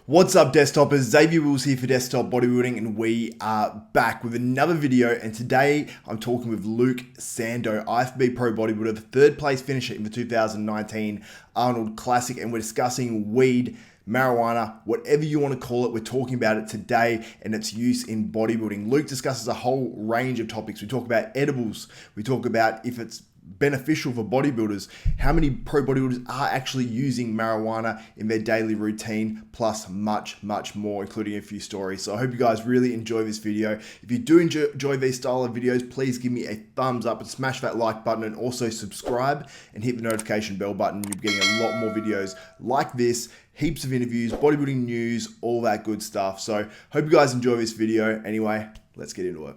What's up, Desktopers? Xavier Wills here for Desktop Bodybuilding, and we are back with another video. And today I'm talking with Luke Sandoe, IFBB Pro Bodybuilder, the third place finisher in the 2019 Arnold Classic, and we're discussing weed, marijuana, whatever you want to call it. We're talking about it today and its use in bodybuilding. Luke discusses a whole range of topics. We talk about edibles. We talk about if it's beneficial for bodybuilders, how many pro bodybuilders are actually using marijuana in their daily routine, plus much more, including a few stories. So I hope you guys really enjoy this video. If you do enjoy these style of videos, please give me a thumbs up and smash that like button, and also subscribe and hit the notification bell button. You're getting a lot more videos like this, heaps of interviews, bodybuilding news, all that good stuff. So hope you guys enjoy this video. Anyway, let's get into it.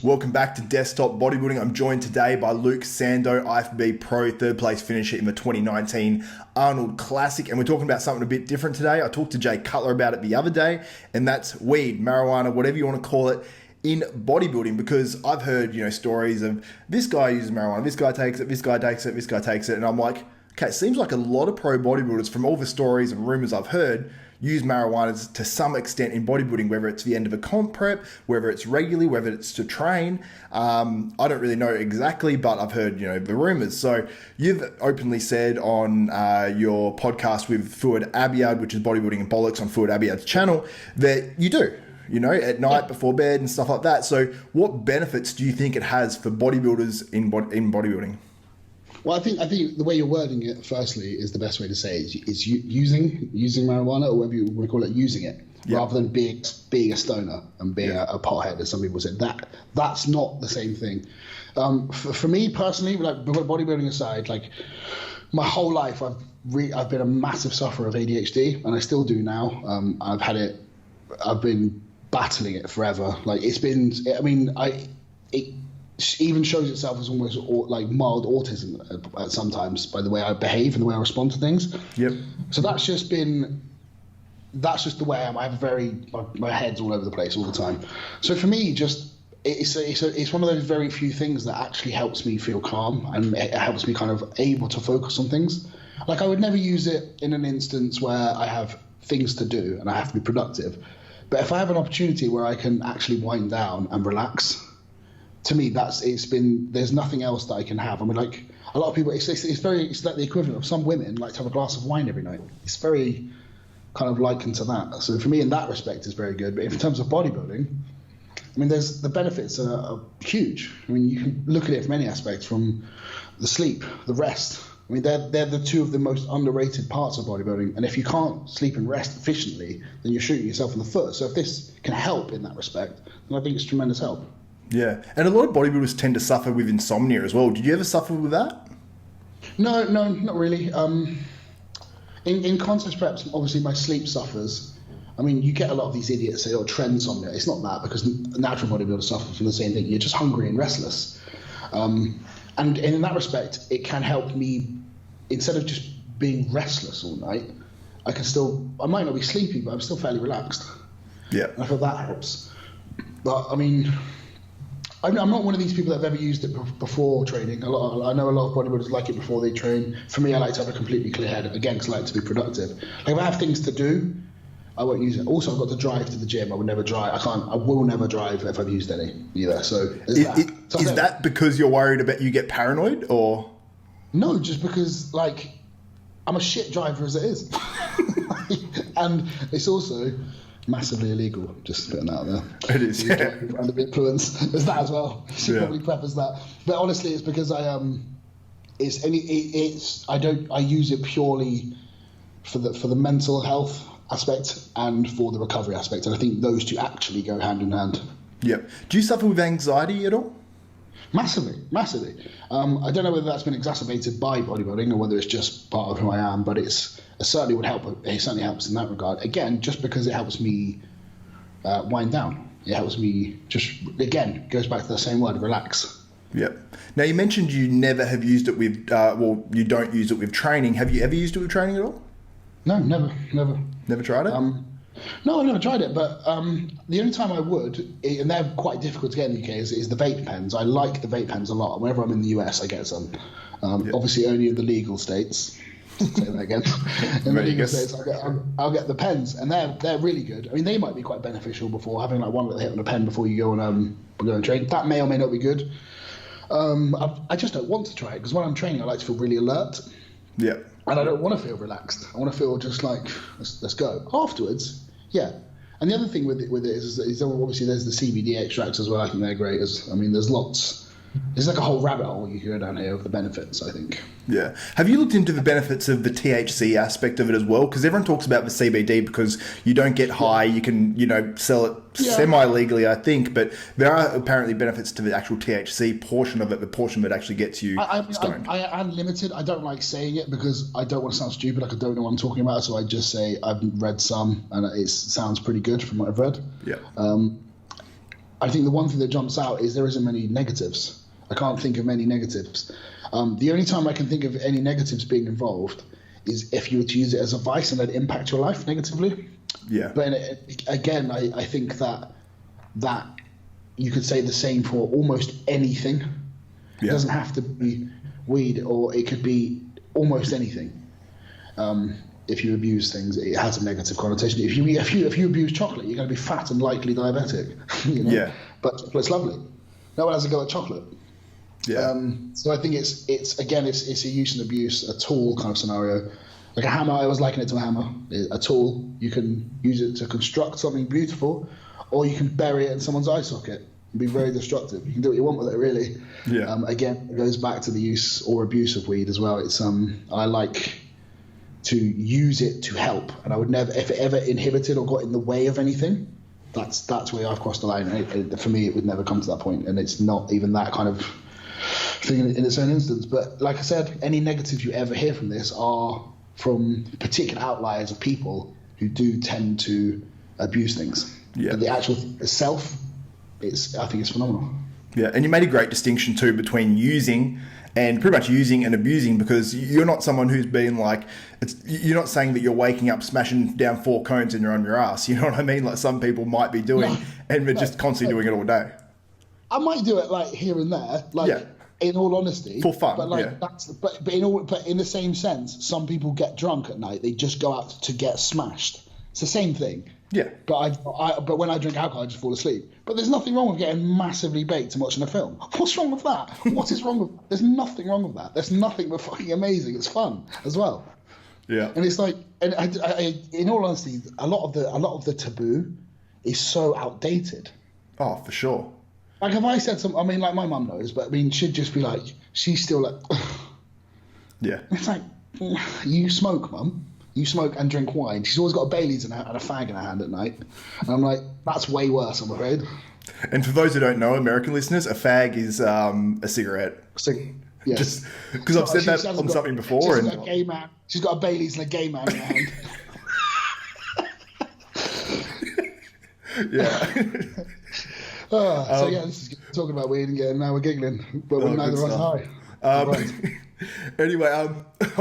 Welcome back to Desktop Bodybuilding. I'm joined today by Luke Sandoe, IFBB Pro, third place finisher in the 2019 Arnold Classic. And we're talking about something a bit different today. I talked to Jay Cutler about it the other day, and that's weed, marijuana, whatever you want to call it, in bodybuilding. Because I've heard, stories of this guy uses marijuana, this guy takes it, this guy takes it, this guy takes it. And I'm like, okay, it seems like a lot of pro bodybuilders, from all the stories and rumors I've heard, use marijuana to some extent in bodybuilding, whether it's the end of a comp prep, whether it's regularly, whether it's to train. I don't really know exactly, but I've heard, the rumors. So you've openly said on your podcast with Fuad Abiad, which is Bodybuilding and Bollocks on Fuad Abiad's channel, that you do, at night before bed and stuff like that. So what benefits do you think it has for bodybuilders in bodybuilding? Well, I think the way you're wording it, firstly, is the best way to say it. It's using marijuana, or whatever you want to call it, using it, rather than being a stoner and being a pothead, as some people say. That's not the same thing. For me personally, like bodybuilding aside, like my whole life, I've been a massive sufferer of ADHD, and I still do now. I've been battling it forever. Like it even shows itself as almost like mild autism at sometimes by the way I behave and the way I respond to things. Yep. So that's just the way I am. I have my head's all over the place all the time. So for me, it's one of those very few things that actually helps me feel calm, and it helps me kind of able to focus on things. Like I would never use it in an instance where I have things to do and I have to be productive. But if I have an opportunity where I can actually wind down and relax, to me, there's nothing else that I can have. I mean, like a lot of people, it's like the equivalent of some women like to have a glass of wine every night. It's very kind of likened to that. So for me, in that respect, it's very good. But in terms of bodybuilding, I mean, the benefits are huge. I mean, you can look at it from many aspects, from the sleep, the rest. I mean, they're the two of the most underrated parts of bodybuilding. And if you can't sleep and rest efficiently, then you're shooting yourself in the foot. So if this can help in that respect, then I think it's tremendous help. Yeah, and a lot of bodybuilders tend to suffer with insomnia as well. Did you ever suffer with that? No, not really. In contest preps, obviously my sleep suffers. I mean, you get a lot of these idiots say, trend insomnia. It's not that, because natural bodybuilders suffer from the same thing. You're just hungry and restless. And in that respect, it can help me, instead of just being restless all night, I might not be sleepy, but I'm still fairly relaxed. Yeah. And I feel that helps. But I mean, I'm not one of these people that have ever used it before training. I know a lot of bodybuilders like it before they train. For me, I like to have a completely clear head, again, because I like to be productive. Like if I have things to do, I won't use it. Also, I've got to drive to the gym. I will never drive if I've used any either. So is that because you're worried about you get paranoid, or? No, just because like I'm a shit driver as it is. And it's also massively illegal, just putting that out there. It is, yeah. Under the influence. There's that as well. Should probably preface that. But honestly, it's because I use it purely for the mental health aspect and for the recovery aspect, and I think those two actually go hand in hand. Yep. Do you suffer with anxiety at all? Massively. I don't know whether that's been exacerbated by bodybuilding or whether it's just part of who I am, but it certainly would help. It certainly helps in that regard. Again, just because it helps me wind down. It helps me goes back to the same word, relax. Yep. Now, you mentioned you never have used it with, you don't use it with training. Have you ever used it with training at all? No, never. Never tried it? No, I've never tried it, but the only time I would, and they're quite difficult to get in the UK, is the vape pens. I like the vape pens a lot. Whenever I'm in the US, I get some. Obviously, only in the legal states. Say that again. In the legal states, I'll get the pens, and they're really good. I mean, they might be quite beneficial before having like one little hit on a pen before you go and train. That may or may not be good. I just don't want to try it because when I'm training, I like to feel really alert. Yeah. And I don't want to feel relaxed. I want to feel just like let's go. Afterwards, yeah. And the other thing with it is obviously there's the CBD extracts as well. I think they're great. There's lots. There's like a whole rabbit hole you can go down here of the benefits, I think. Yeah. Have you looked into the benefits of the THC aspect of it as well? Because everyone talks about the CBD because you don't get high. You can, sell it semi-legally, I think. But there are apparently benefits to the actual THC portion of it. The portion that actually gets you stoned. I'm limited. I don't like saying it because I don't want to sound stupid. Like I don't know what I'm talking about. So I just say I've read some and it sounds pretty good from what I've read. Yeah. I think the one thing that jumps out is there isn't many negatives. I can't think of many negatives. The only time I can think of any negatives being involved is if you were to use it as a vice and it'd impact your life negatively. Yeah. But again, I think that you could say the same for almost anything. It doesn't have to be weed, or it could be almost anything. If you abuse things, it has a negative connotation. If you abuse chocolate, you're going to be fat and likely diabetic. Yeah. But chocolate's lovely. No one has a go at chocolate. Yeah. So I think it's a use and abuse, a tool kind of scenario. Like a hammer, I always liken it to a hammer. A tool, you can use it to construct something beautiful, or you can bury it in someone's eye socket and be very destructive. You can do what you want with it, really. Yeah. Again, it goes back to the use or abuse of weed as well. It's I like to use it to help, and I would never, if it ever inhibited or got in the way of anything, that's where I've crossed the line. For me, it would never come to that point, and it's not even that kind of thing in its own instance. But like I said, any negatives you ever hear from this are from particular outliers of people who do tend to abuse things. Yeah. But the actual itself, I think it's phenomenal. Yeah, and you made a great distinction too between using and pretty much using and abusing, because you're not someone who's been like, you're not saying that you're waking up smashing down 4 cones and you're on your ass. You know what I mean? Like some people might be doing, and they're just constantly doing it all day. I might do it like here and there, like in all honesty, for fun. But like but in the same sense, some people get drunk at night. They just go out to get smashed. It's the same thing. Yeah. But when I drink alcohol, I just fall asleep. But there's nothing wrong with getting massively baked and watching a film. What's wrong with that? What is wrong with? There's nothing wrong with that. There's nothing but fucking amazing. It's fun as well. Yeah. And it's like, and I in all honesty, a lot of the taboo is so outdated. Oh, for sure. Like if I said something, I mean, like my mum knows, but I mean, she'd just be like, she's still like, yeah. It's like, you smoke, mum. You smoke and drink wine. She's always got a Baileys and a fag in her hand at night. And I'm like, that's way worse, I'm afraid. And for those who don't know, American listeners, a fag is a cigarette. Yes. Just because I've said that on something before. She's got a gay man. She's got a Baileys and a gay man in her hand. Yeah. So yeah, this is good. Talking about weed and now we're giggling, but we're neither of us high. Anyway, I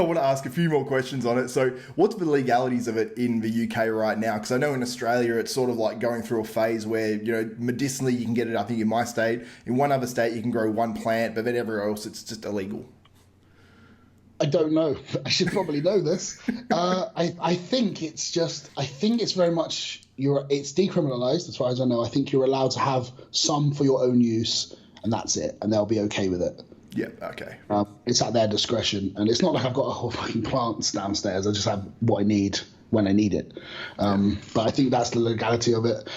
want to ask a few more questions on it. So what's the legalities of it in the UK right now? Because I know in Australia it's sort of like going through a phase where, you know, medicinally you can get it, I think in my state. In one other state you can grow one plant, but then everywhere else it's just illegal. I don't know. I should probably know this. I think it's very much it's decriminalized as far as I know. I think you're allowed to have some for your own use, and that's it, and they'll be okay with it. Yeah, okay. It's at their discretion, and it's not like I've got a whole fucking plants downstairs. I just have what I need when I need it. But I think that's the legality of it.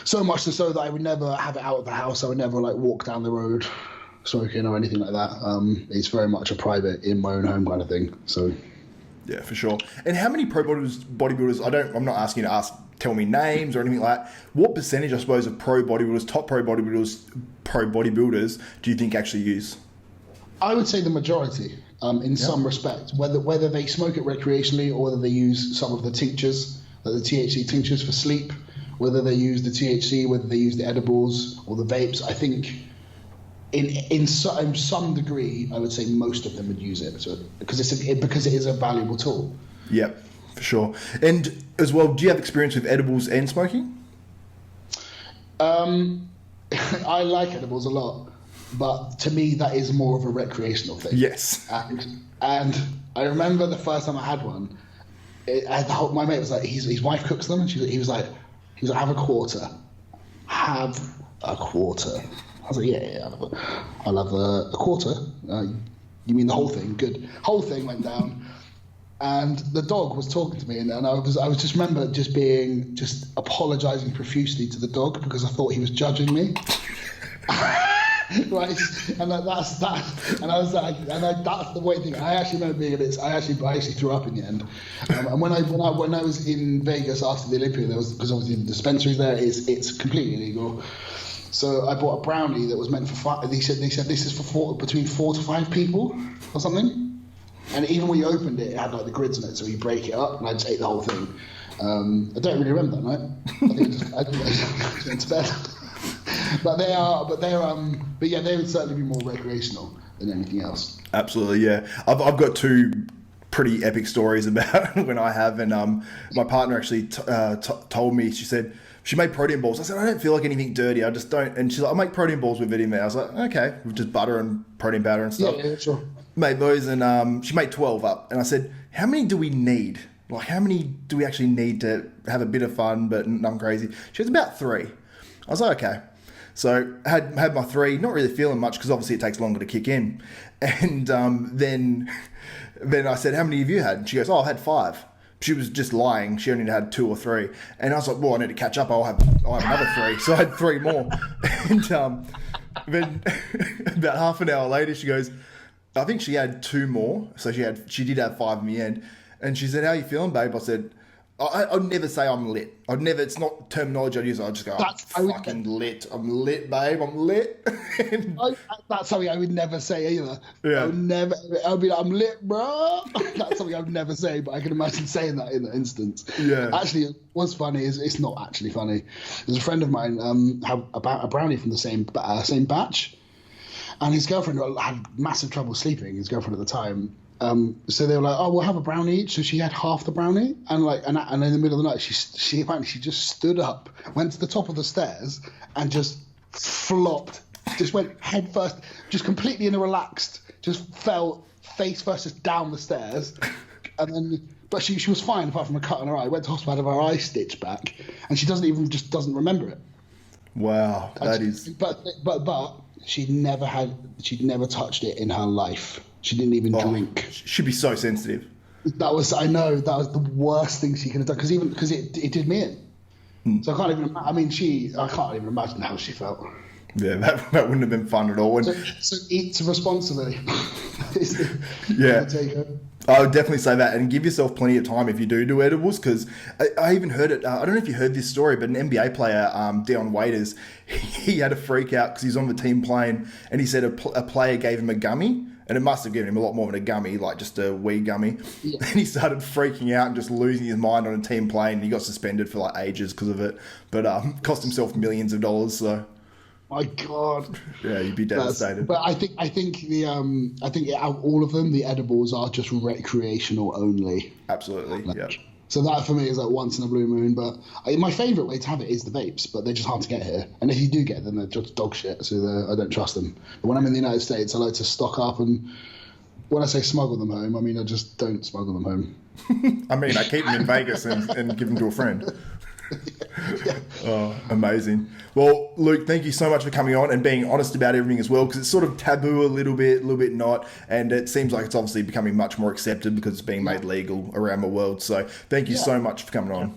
So much so that I would never have it out of the house. I would never like walk down the road smoking or anything like that. It's very much a private, in my own home kind of thing. So, yeah, for sure. And how many pro bodybuilders? I'm not asking you to tell me names or anything like that. What percentage, I suppose, of top pro bodybuilders, do you think actually use? I would say the majority, in some respect, whether they smoke it recreationally or whether they use some of the tinctures, like the THC tinctures for sleep, whether they use the THC, whether they use the edibles or the vapes. I think in some degree, I would say most of them would use it because it is a valuable tool. Yep. For sure. And as well, do you have experience with edibles and smoking? I like edibles a lot, but to me that is more of a recreational thing. Yes. And I remember the first time I had one, my mate was like, his wife cooks them, and he was like, have a quarter. Have a quarter. I was like, yeah, I'll have a quarter. You mean the whole thing? Good. Whole thing went down. And the dog was talking to me, and I was just remember just apologising profusely to the dog because I thought he was judging me. Right, and that's that, and I was like, that's the weird thing. I actually remember being a bit. I actually threw up in the end. And when I was in Vegas after the Olympia, there was, because obviously the dispensary there it's completely illegal. So I bought a brownie that was meant for 5. They said this is for between 4 to 5 people or something. And even when you opened it, it had like the grids on it, so you break it up, and I just ate the whole thing. I don't really remember that night. I just went to bed. But yeah, they would certainly be more recreational than anything else. Absolutely, yeah. I've got 2 pretty epic stories about when I have, and my partner actually told me. She said she made protein balls. I said I don't feel like anything dirty. I just don't. And she's like, I make protein balls with it in there. I was like, okay, with just butter and protein powder and stuff. Yeah, sure. Made those, and she made 12 up. And I said, how many do we need? Like, how many do we actually need to have a bit of fun but nothing crazy? She was about 3. I was like, okay. So had my 3, not really feeling much because obviously it takes longer to kick in. And then I said, how many have you had? And she goes, I had 5. She was just lying. She only had 2 or 3. And I was like, well, I need to catch up. I'll have another 3. So I had 3 more. And then about half an hour later, she goes, I think she had 2 more. So she did have 5 in the end. And she said, how are you feeling, babe? I said, I'd never say I'm lit. It's not terminology I'd use. I'd just go, I'm fucking lit. I'm lit, babe. I'm lit. That's something I would never say either. Yeah. I'd be like, I'm lit, bro. That's something I would never say, but I can imagine saying that in that instance. Yeah. Actually, what's funny is it's not actually funny. There's a friend of mine had a brownie from the same batch, and his girlfriend had massive trouble sleeping. His girlfriend at the time. So they were like, oh, we'll have a brownie each. So she had half the brownie, and in the middle of the night, she apparently just stood up, went to the top of the stairs, and just flopped, just went head first, just completely in a relaxed, just fell face first, just down the stairs, and then. But she was fine apart from a cut on her eye. Went to hospital, had her eye stitched back, and she doesn't remember it. Wow, But she'd never touched it in her life. She didn't even drink. She'd be so sensitive. That was the worst thing she could have done because it did me in. So I can't even imagine how she felt. Yeah, that wouldn't have been fun at all. So eat responsibly. Yeah. I would definitely say that, and give yourself plenty of time if you do edibles, because I even heard it. I don't know if you heard this story, but an NBA player, Dion Waiters, he had a freak out because he's on the team playing, and he said a player gave him a gummy, and it must have given him a lot more than a gummy, like just a weed gummy. Yeah. And he started freaking out and just losing his mind on a team plane, and he got suspended for like ages because of it, but cost himself millions of dollars. So. My God. Yeah, you'd be devastated. But I think out of all of them, the edibles are just recreational only. Absolutely. Yeah. So that for me is like once in a blue moon. But my favourite way to have it is the vapes, but they're just hard to get here. And if you do get them, they're just dog shit. So I don't trust them. But when I'm in the United States, I like to stock up, and when I say smuggle them home, I mean I just don't smuggle them home. I mean I keep them in Vegas and give them to a friend. Yeah. Oh, amazing. Well, Luke, thank you so much for coming on and being honest about everything as well, because it's sort of taboo a little bit not, and it seems like it's obviously becoming much more accepted because it's being made legal around the world. So thank you so much for coming on.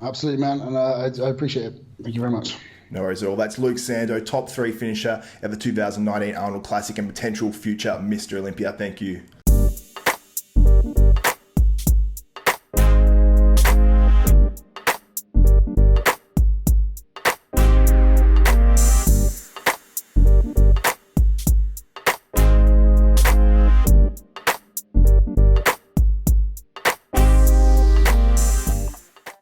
Absolutely, man, and I appreciate it. Thank you very much. No worries at all. That's Luke Sandoe, top 3 finisher at the 2019 Arnold Classic and potential future Mr. Olympia. Thank you.